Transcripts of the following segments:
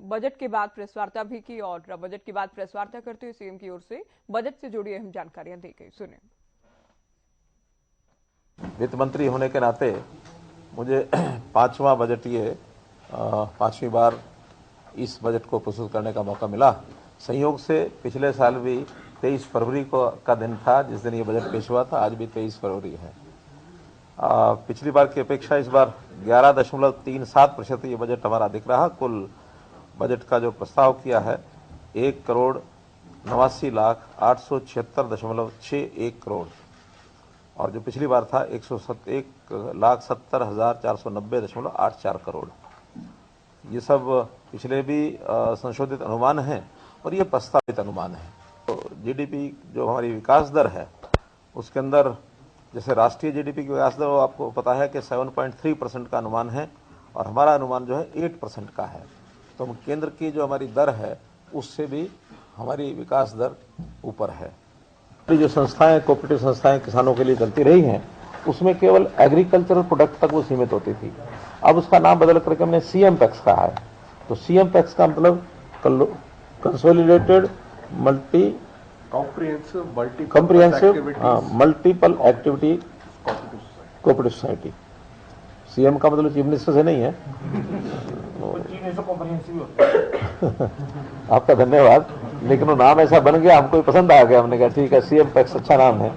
Budget के बाद press वार्ता भी की और बजट के बाद प्रेस वार्ता करते हुए सीएम की ओर से बजट से जुड़ी अहम जानकारियां दी गई। सुने। वित्त मंत्री होने के नाते मुझे पांचवा पांचवी बार इस बजट को प्रस्तुत करने का मौका मिला। संयोग से पिछले साल भी 23 फरवरी का दिन था जिस दिन ये बजट पेश हुआ था। आज भी 23 फरवरी है। पिछली बार की अपेक्षा इस बार 11.37% ये बजट हमारा अधिक रहा। कुल बजट का जो प्रस्ताव किया है 1,89,876.61 करोड़ और जो पिछली बार था 1,70,70,490.84 करोड़। ये सब पिछले भी संशोधित अनुमान हैं और ये प्रस्तावित अनुमान है। तो जीडीपी जो हमारी विकास दर है उसके अंदर जैसे राष्ट्रीय जीडीपी की विकास दर वो आपको पता है कि 7.3% का अनुमान है और हमारा अनुमान जो है 8% का है। तो हम केंद्र की जो हमारी दर है उससे भी हमारी विकास दर ऊपर है। जो संस्थाएं कोऑपरेटिव संस्थाएं किसानों के लिए चलती रही हैं उसमें केवल एग्रीकल्चरल प्रोडक्ट तक वो सीमित होती थी। अब उसका नाम बदल करके हमने सीएम पैक्स कहा है। तो सीएम पैक्स का मतलब consolidated multiple activity cooperative society. CM का मतलब चीफ मिनिस्टर से नहीं है। आपका धन्यवाद, लेकिन वो नाम ऐसा बन गया, हमको पसंद आ गया। हमने कहा ठीक है, सीएम पैक्स अच्छा नाम है।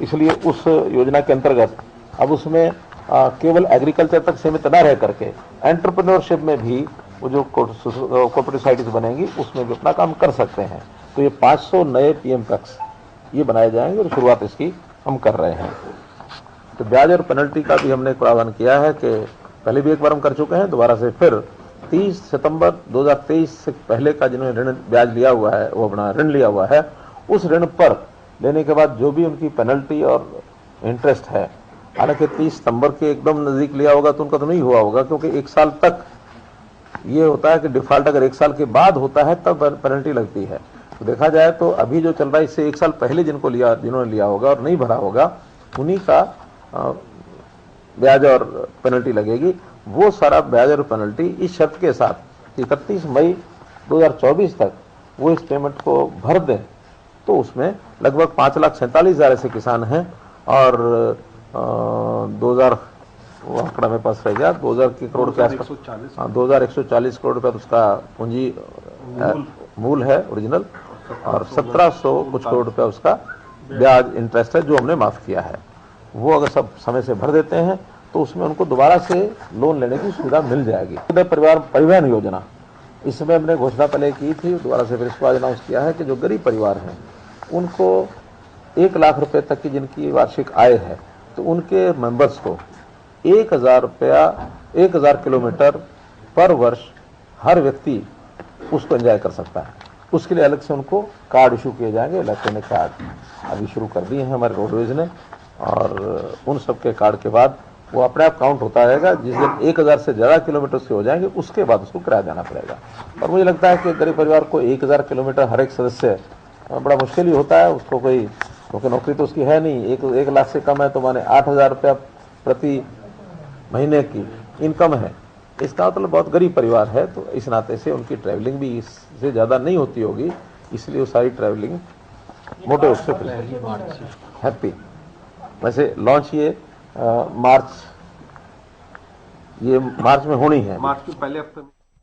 इसलिए उस योजना के अंतर्गत अब उसमें केवल एग्रीकल्चर तक सीमित न रह करके एंटरप्रेन्योरशिप में भी वो जो कोऑपरेटिव सोसाइटीज बनेंगी उसमें भी अपना काम कर सकते हैं। तो ये 500 नए पीएम पैक्स ये बनाए जाएंगे और शुरुआत इसकी हम कर रहे हैं। तो ब्याज और पेनल्टी का भी हमने प्रावधान किया है कि पहले भी एक बार हम कर चुके हैं, दोबारा से फिर 30 सितंबर 2023 से पहले का जिन्होंने ऋण ब्याज लिया हुआ है, वो अपना ऋण लिया हुआ है, उस ऋण पर लेने के बाद जो भी उनकी पेनल्टी और इंटरेस्ट है, हालांकि 30 सितंबर के एकदम नजदीक लिया होगा तो उनका तो नहीं हुआ होगा, क्योंकि एक साल तक ये होता है कि डिफॉल्ट अगर एक साल के बाद होता है तब पेनल्टी लगती है। तो देखा जाए तो अभी जो चल रहा है इससे एक साल पहले जिन्होंने लिया होगा और नहीं भरा होगा उन्हीं का ब्याज और पेनल्टी लगेगी। वो सारा ब्याज और पेनल्टी इस शर्त के साथ 31 मई 2024 तक वो इस पेमेंट को भर दें तो उसमें लगभग 5,47,000 ऐसे किसान हैं और 2000 वो आंकड़ा मेरे पास रह गया 2000 करोड़ के आसपास, 2140 करोड़ रुपया तो उसका पूंजी मूल है ओरिजिनल और 1700 कुछ करोड़ रुपया उसका ब्याज इंटरेस्ट है जो हमने माफ किया है। वो अगर सब समय से भर देते हैं तो उसमें उनको दोबारा से लोन लेने की सुविधा मिल जाएगी। परिवार परिवहन योजना, इसमें हमने घोषणा पहले की थी, दोबारा से फिर इसको आज अनाउंस किया है कि जो गरीब परिवार हैं उनको 1 लाख रुपए तक की जिनकी वार्षिक आय है तो उनके मेंबर्स को 1,000 किलोमीटर पर वर्ष हर व्यक्ति उसको एंजॉय कर सकता है। उसके लिए अलग से उनको कार्ड इशू किए जाएंगे, इलेक्ट्रॉनिक कार्ड अभी शुरू कर दिए हैं हमारे रोडवेज ने और उन सबके कार्ड के बाद वो अपने आप काउंट होता रहेगा। जिस दिन 1,000 से ज़्यादा किलोमीटर से हो जाएंगे उसके बाद उसको किराया देना पड़ेगा। और मुझे लगता है कि गरीब परिवार को 1,000 किलोमीटर हर एक सदस्य बड़ा मुश्किल ही होता है उसको, कोई क्योंकि नौकरी तो उसकी है नहीं, 1 लाख से कम है तो माने 8,000 रुपया प्रति महीने की इनकम है। इसका मतलब बहुत गरीब परिवार है, तो इस नाते से उनकी ट्रैवलिंग भी इससे ज़्यादा नहीं होती होगी, इसलिए वो सारी ट्रैवलिंग मोटे रूप से हैप्पी। वैसे लॉन्च ये मार्च में होनी है, मार्च के पहले हफ्ते में।